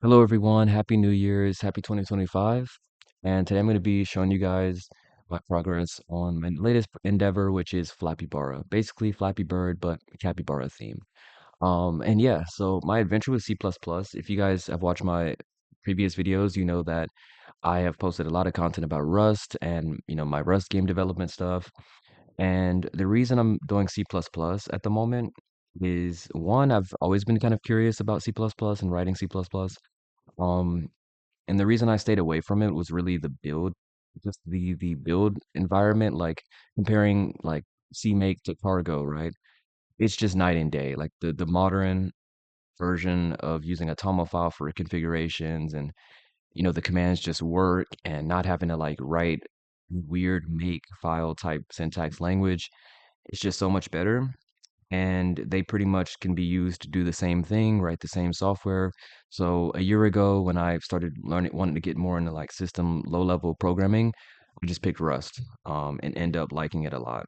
Hello everyone, Happy New Year's, Happy 2025. And today I'm going to be showing you guys my progress on my latest endeavor, which is Flappy Barra. Basically Flappy Bird, but capybara theme. And yeah, so my adventure with C++, if you guys have watched my previous videos, you know that I have posted a lot of content about Rust and, my Rust game development stuff. And the reason I'm doing C++ at the moment is one, I've always been kind of curious about C++ and writing C++. Um, and the reason I stayed away from it was really the build, just the build environment, like comparing like CMake to Cargo, right? It's just night and day. Like the modern version of using a Toml file for configurations and the commands just work and not having to like write weird make file type syntax language. It's just so much better and they pretty much can be used to do the same thing, write the same software. So a year ago, when I started learning, wanting to get more into like system low-level programming, I just picked Rust, and end up liking it a lot.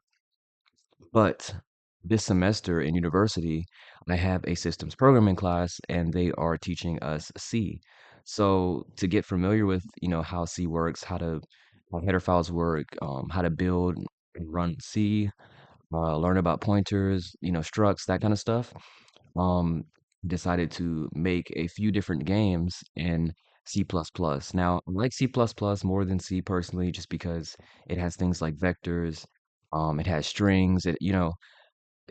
But this semester in university, I have a systems programming class, and they are teaching us C. So to get familiar with, how C works, how header files work, how to build and run C, learn about pointers, structs, that kind of stuff. Um, Decided to make a few different games in C++. plus plus. Now, I like C++ plus plus more than C personally, just because it has things like vectors, it has strings.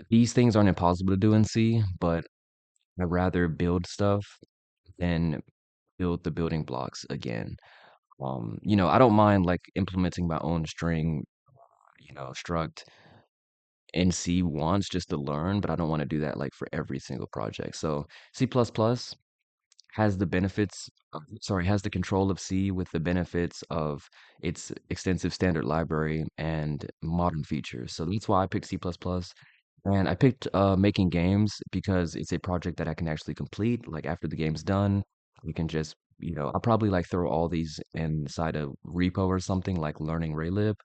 These things aren't impossible to do in C, but I'd rather build stuff than build the building blocks again. I don't mind like implementing my own string, struct in C once just to learn, but I don't want to do that like for every single project. So C++ plus plus has the benefits has the control of C with the benefits of its extensive standard library and modern features. So that's why I picked C++. Plus plus. And I picked making games because it's a project that I can actually complete. Like after the game's done, we can just, I'll probably like throw all these inside a repo or something like learning Raylib.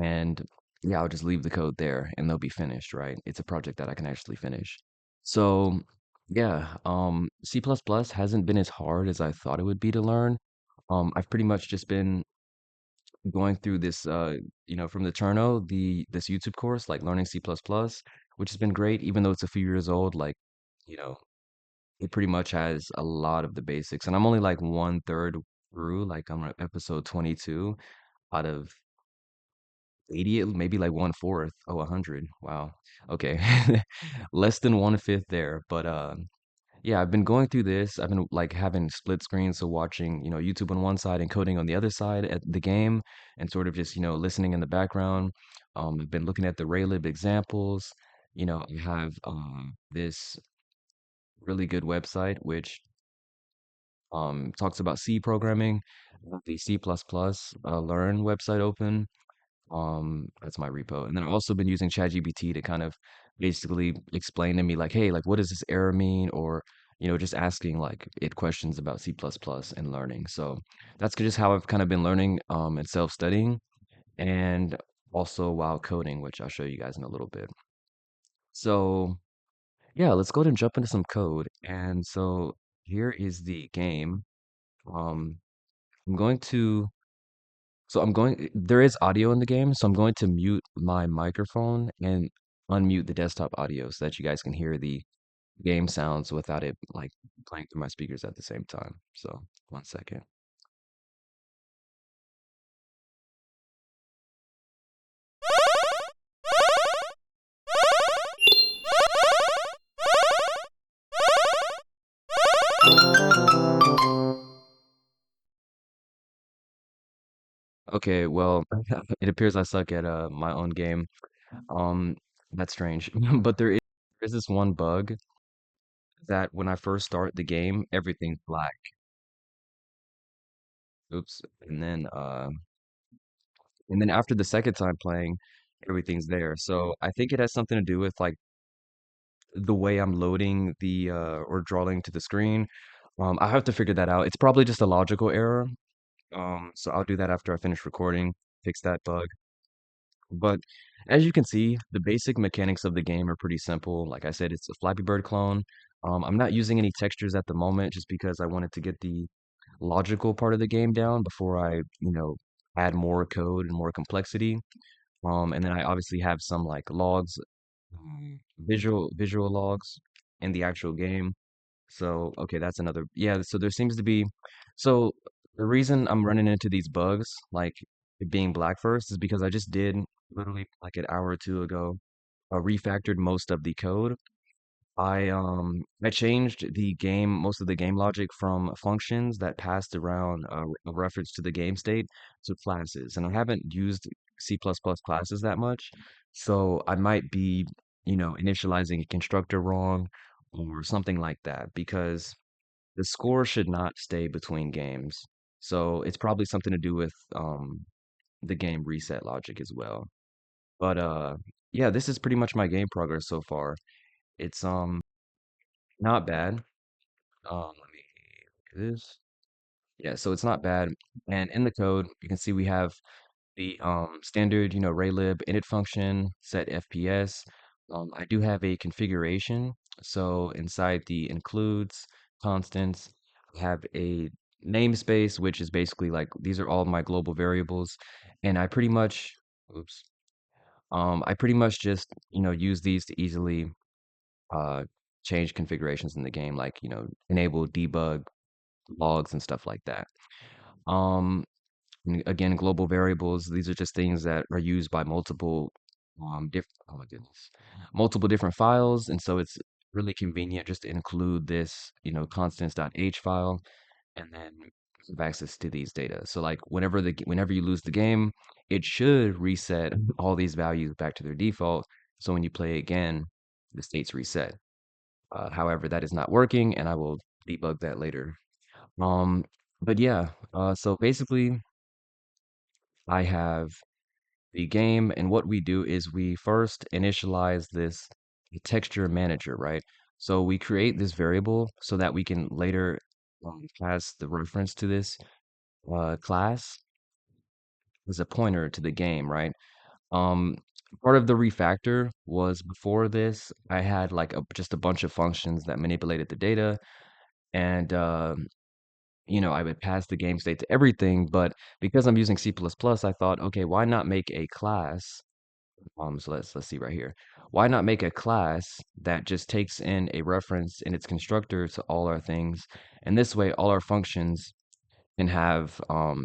And yeah, I'll just leave the code there and they'll be finished, right? It's a project that I can actually finish. So yeah, C++ plus plus hasn't been as hard as I thought it would be to learn. I've pretty much just been going through this, from the Turno, this YouTube course, like learning C++, plus plus, which has been great, even though it's a few years old. Like, you know, it pretty much has a lot of the basics, and I'm only like one third through, like I'm on episode 22 out of 80, maybe like one fourth. Oh, 100. Wow. Okay. Less than one fifth there. But yeah, I've been going through this. I've been like having split screens, so watching, YouTube on one side and coding on the other side at the game and sort of just, listening in the background. I've been looking at the Raylib examples. I have this really good website which talks about C programming. I have the C++ Learn website open. That's my repo. And then I've also been using ChatGPT to kind of basically explain to me like, hey, like what does this error mean? Or, just asking like it questions about C++ and learning. So that's just how I've kind of been learning and self-studying and also while coding, which I'll show you guys in a little bit. So yeah, let's go ahead and jump into some code. And so here is the game. Um, I'm going to there is audio in the game, so I'm going to mute my microphone and unmute the desktop audio so that you guys can hear the game sounds without it like playing through my speakers at the same time. So, one second. Okay, well, it appears I suck at my own game. Um, that's strange. But there is this one bug that when I first start the game, everything's black. Oops. And then after the second time playing, everything's there. So I think it has something to do with like the way I'm loading or drawing to the screen. I have to figure that out. It's probably just a logical error. So I'll do that after I finish recording, fix that bug. But as you can see, the basic mechanics of the game are pretty simple. Like I said, it's a Flappy Bird clone. I'm not using any textures at the moment just because I wanted to get the logical part of the game down before I, add more code and more complexity. And then I obviously have some like logs, visual logs in the actual game. So, okay, that's another. Yeah, so there seems to be. So the reason I'm running into these bugs, like it being black first, is because I just did literally like an hour or two ago, refactored most of the code. I changed the game, most of the game logic from functions that passed around a reference to the game state to classes. And I haven't used C++ classes that much. So I might be, initializing a constructor wrong or something like that because the score should not stay between games. So it's probably something to do with the game reset logic as well. But yeah, this is pretty much my game progress so far. It's not bad. Let me look at this. Yeah, so it's not bad. And in the code, you can see we have the standard, Raylib init function, set FPS. I do have a configuration. So inside the includes constants, I have a namespace, which is basically like these are all my global variables. And I pretty much, oops, I pretty much just, use these to easily uh change configurations in the game, like, enable debug logs and stuff like that. Um, again, global variables, these are just things that are used by multiple oh my goodness, multiple different files, and so it's really convenient just to include this, constants.h file, and then have access to these data. So like whenever you lose the game, it should reset all these values back to their default. So when you play again, the state's reset. However, that is not working, and I will debug that later. Um, but yeah, so basically, I have the game, and what we do is we first initialize this texture manager, right? So we create this variable so that we can later pass the reference to this class as a pointer to the game, right? Um, part of the refactor was before this, I had like just a bunch of functions that manipulated the data, and I would pass the game state to everything, but because I'm using C++, I thought, okay, why not make a class? So let's see right here. Why not make a class that just takes in a reference in its constructor to all our things, and this way all our functions can have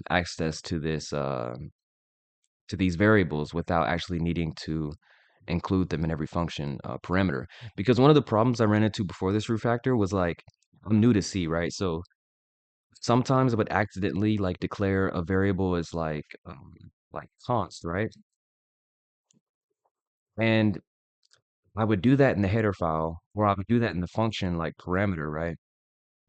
access to this to these variables without actually needing to include them in every function parameter. Because one of the problems I ran into before this refactor was like I'm new to C, right? So sometimes I would accidentally like declare a variable as like const, right? And I would do that in the header file, or I would do that in the function like parameter, right?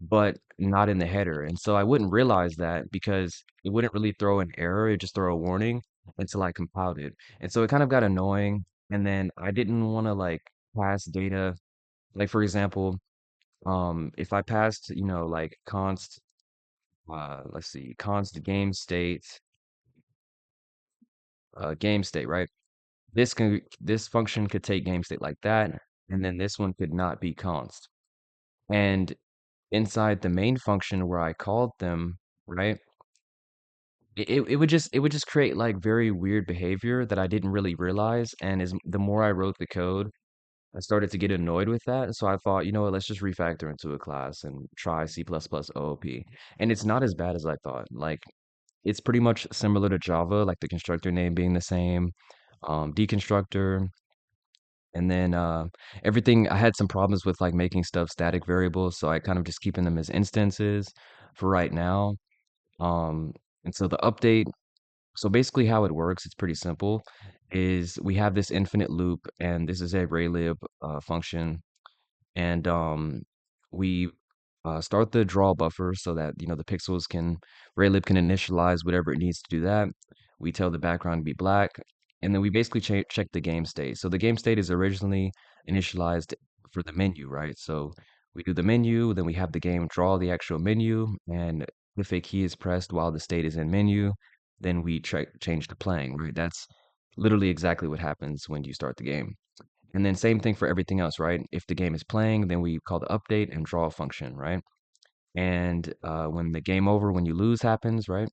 But not in the header. And so I wouldn't realize that because it wouldn't really throw an error, it just throw a warning until I compiled it. And so it kind of got annoying. And then I didn't want to like pass data. Like for example, if I passed, like const let's see, const game state, right? This function could take game state like that, and then this one could not be const. And inside the main function where I called them, right? It would just create like very weird behavior that I didn't really realize. And as the more I wrote the code, I started to get annoyed with that. So I thought, you know what, let's just refactor into a class and try C++ OOP. And it's not as bad as I thought. Like it's pretty much similar to Java, like the constructor name being the same, deconstructor, and then everything. I had some problems with like making stuff static variables, so I kind of just keeping them as instances for right now. Um, and so the update, so basically how it works, it's pretty simple, is we have this infinite loop, and this is a Raylib function, and we start the draw buffer so that the pixels can Raylib can initialize whatever it needs to do that. We tell the background to be black, and then we basically check the game state. So the game state is originally initialized for the menu, right? So we do the menu, then we have the game draw the actual menu, and if a key is pressed while the state is in menu, then we change to playing, right? That's literally exactly what happens when you start the game. And then same thing for everything else, right? If the game is playing, then we call the update and draw function, right? And when the game over, when you lose happens, right?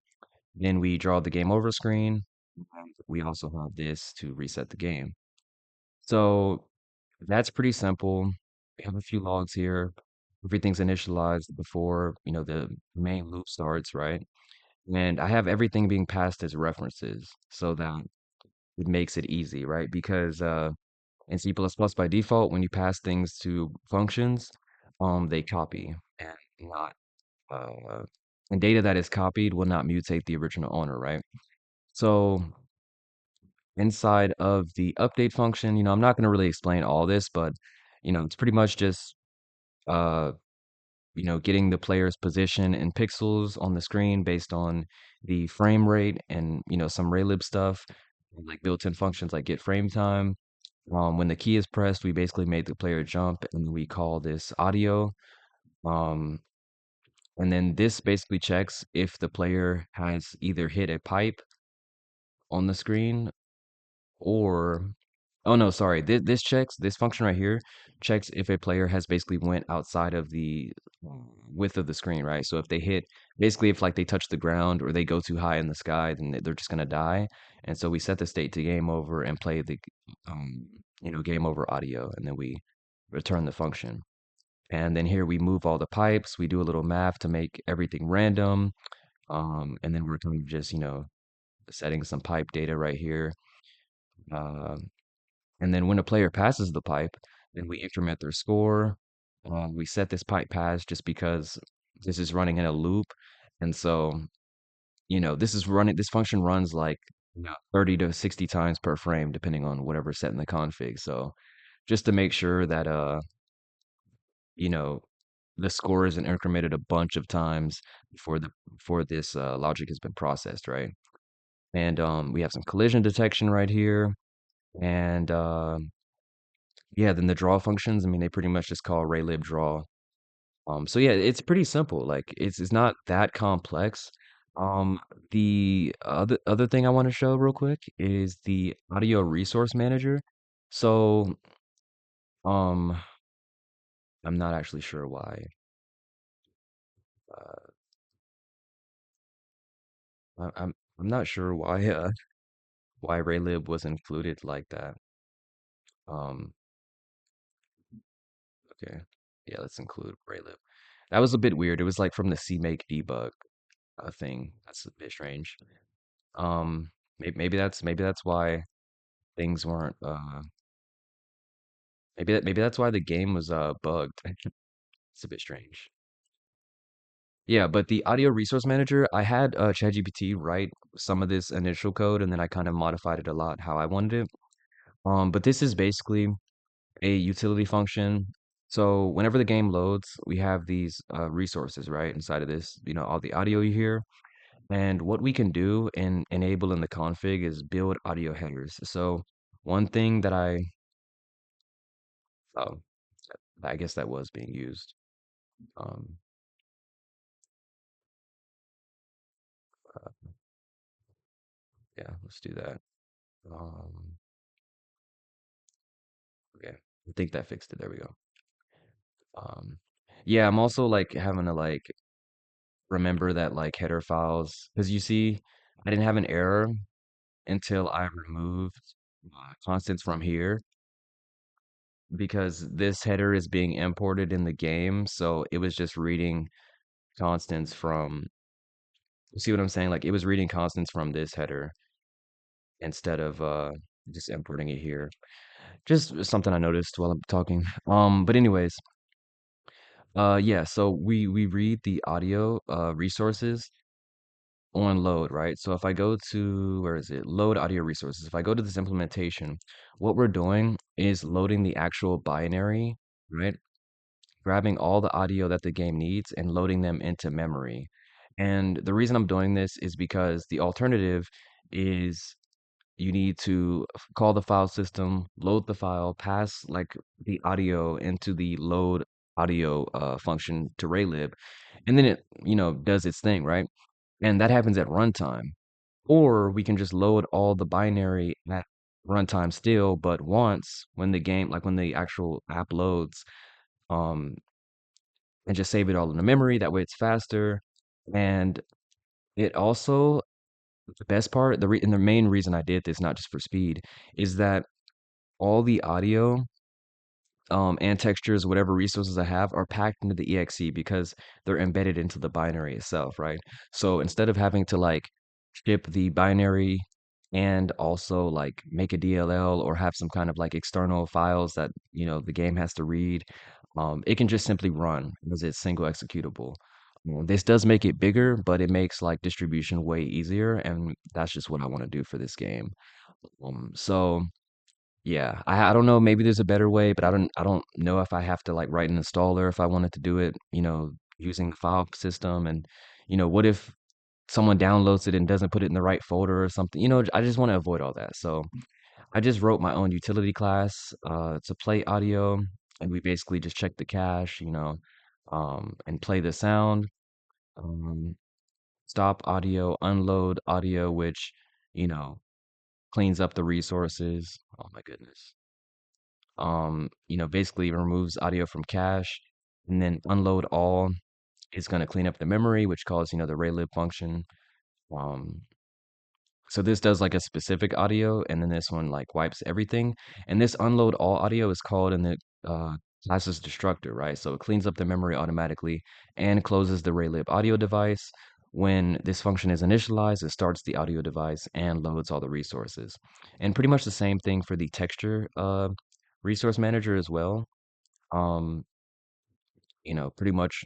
Then we draw the game over screen. And we also have this to reset the game. So that's pretty simple. We have a few logs here. Everything's initialized before, the main loop starts, right? And I have everything being passed as references so that it makes it easy, right? Because in C++ by default, when you pass things to functions, they copy and not uh, and data that is copied will not mutate the original owner, right? So inside of the update function, I'm not going to really explain all this, but it's pretty much just uh, getting the player's position in pixels on the screen based on the frame rate and some Raylib stuff, like built-in functions like get frame time. When the key is pressed, we basically make the player jump, and we call this audio. Um, and then this basically checks if the player has either hit a pipe on the screen or oh no, sorry. This function right here checks if a player has basically went outside of the width of the screen, right? So if they hit, basically if like they touch the ground or they go too high in the sky, then they're just gonna die. And so we set the state to game over and play the um, game over audio, and then we return the function. And then here we move all the pipes. We do a little math to make everything random. And then we're kind of just, setting some pipe data right here. Um, and then when a player passes the pipe, then we increment their score. We set this pipe pass just because this is running in a loop. And so, this function runs like 30 to 60 times per frame, depending on whatever's set in the config. So just to make sure that, you know, the score isn't incremented a bunch of times before this logic has been processed, right? And we have some collision detection right here. And yeah, then the draw functions, I mean, they pretty much just call Raylib draw. So yeah, it's pretty simple. Like it's not that complex. Um, the other thing I want to show real quick is the audio resource manager. So um, I'm not actually sure why. Uh, I'm not sure why why Raylib was included like that. Um, okay, yeah, let's include Raylib. That was a bit weird. It was like from the CMake debug thing. That's a bit strange. Maybe that's why things weren't maybe that's why the game was bugged. It's a bit strange. Yeah, but the audio resource manager, I had ChatGPT write some of this initial code and then I kind of modified it a lot how I wanted it. But this is basically a utility function. So whenever the game loads, we have these resources, right, inside of this, all the audio you hear. And what we can do and enable in the config is build audio headers. So one thing that oh, I guess that was being used. Um, uh, yeah, let's do that. Um, okay, I think that fixed it. There we go. Um, yeah, I'm also like having to like remember that like header files because you see, I didn't have an error until I removed constants from here because this header is being imported in the game, so it was just reading constants from, you see what I'm saying? Like it was reading constants from this header instead of just importing it here. Just something I noticed while I'm talking. But anyways, yeah, so we read the audio resources on load, right? So if I go to, where is it? Load audio resources. If I go to this implementation, what we're doing is loading the actual binary, right? Grabbing all the audio that the game needs and loading them into memory. And the reason I'm doing this is because the alternative is you need to call the file system, load the file, pass like the audio into the load audio function to Raylib, and then it, does its thing, right? And that happens at runtime. Or we can just load all the binary runtime still, but once when the game, like when the actual app loads, um, and just save it all in the memory. That way it's faster. And it also, the best part, and the main reason I did this, not just for speed, is that all the audio and textures, whatever resources I have, are packed into the exe because they're embedded into the binary itself, right? So instead of having to like ship the binary and also like make a DLL or have some kind of like external files that, the game has to read, it can just simply run as it's single executable. This does make it bigger, but it makes like distribution way easier, and that's just what I want to do for this game. So yeah, I don't know, maybe there's a better way, but I don't know if I have to like write an installer if I wanted to do it, using the file system. And what if someone downloads it and doesn't put it in the right folder or something? I just want to avoid all that. So I just wrote my own utility class to play audio, and we basically just check the cache, and play the sound, um, stop audio, unload audio, which, you know, cleans up the resources. Oh my goodness. Basically removes audio from cache, and then unload all is going to clean up the memory, which calls, the Raylib function. Um, so this does like a specific audio, and then this one like wipes everything. And this unload all audio is called in the classes destructor, right? So it cleans up the memory automatically and closes the Raylib audio device. When this function is initialized, it starts the audio device and loads all the resources. And pretty much the same thing for the texture resource manager as well. Um, pretty much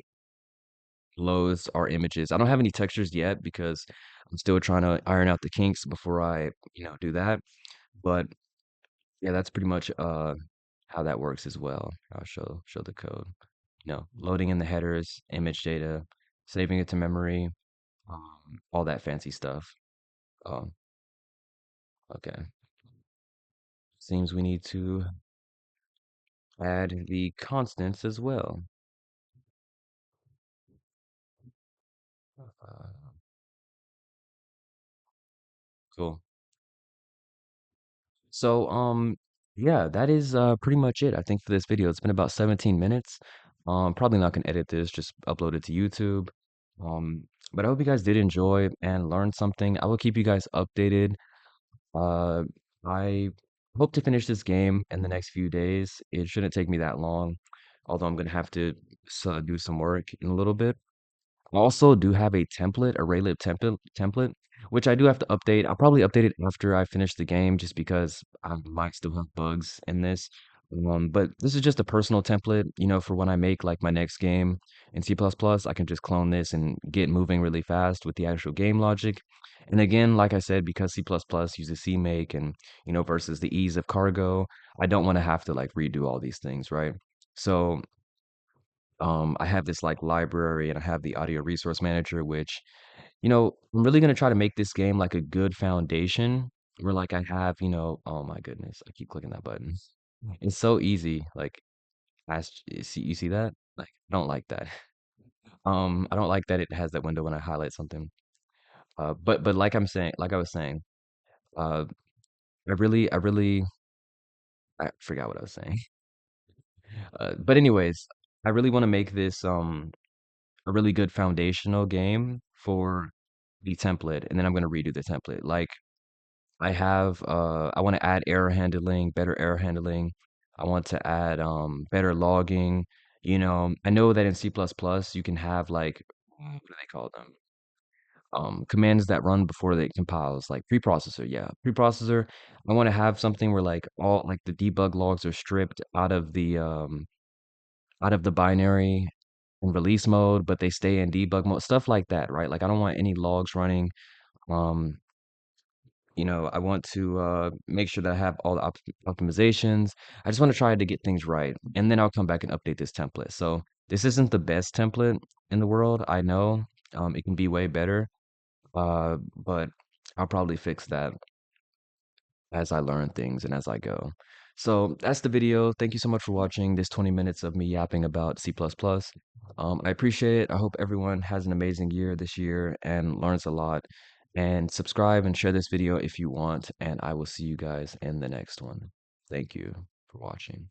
loads our images. I don't have any textures yet because I'm still trying to iron out the kinks before I, do that. But yeah, that's pretty much how that works as well. I'll show the code. Loading in the headers, image data, saving it to memory, all that fancy stuff. Um, okay. Seems we need to add the constants as well. Uh, cool. So, yeah, that is pretty much it, I think, for this video. It's been about 17 minutes. Probably not gonna edit this, just upload it to YouTube. But I hope you guys did enjoy and learn something. I will keep you guys updated. Uh, I hope to finish this game in the next few days. It shouldn't take me that long, although I'm gonna have to do some work in a little bit. Also do have a template, a Raylib template, which I do have to update. I'll probably update it after I finish the game just because I might still have bugs in this. But this is just a personal template, for when I make like my next game in C++, I can just clone this and get moving really fast with the actual game logic. And again, like I said, because C++ uses CMake and, versus the ease of Cargo, I don't want to have to like redo all these things, right? So I have this like library and I have the audio resource manager, which, I'm really gonna try to make this game like a good foundation where like I have, oh my goodness, I keep clicking that button. It's so easy. Like, you see that? Like, I don't like that. I don't like that it has that window when I highlight something. But like I was saying, uh, I forgot what I was saying. But anyways, I really want to make this a really good foundational game for the template, and then I'm going to redo the template. Like I want to add error handling, better error handling. I want to add better logging. I know that in C++ you can have like what do they call them? Commands that run before they compiles, like preprocessor. Yeah, preprocessor. I want to have something where like all like the debug logs are stripped out of the binary in release mode, but they stay in debug mode, stuff like that, right? Like I don't want any logs running. Um, I want to make sure that I have all the optimizations. I just want to try to get things right, and then I'll come back and update this template. So this isn't the best template in the world. I know it can be way better, but I'll probably fix that as I learn things and as I go. So that's the video. Thank you so much for watching this 20 minutes of me yapping about C++. I appreciate it. I hope everyone has an amazing year this year and learns a lot. And subscribe and share this video if you want, and I will see you guys in the next one. Thank you for watching.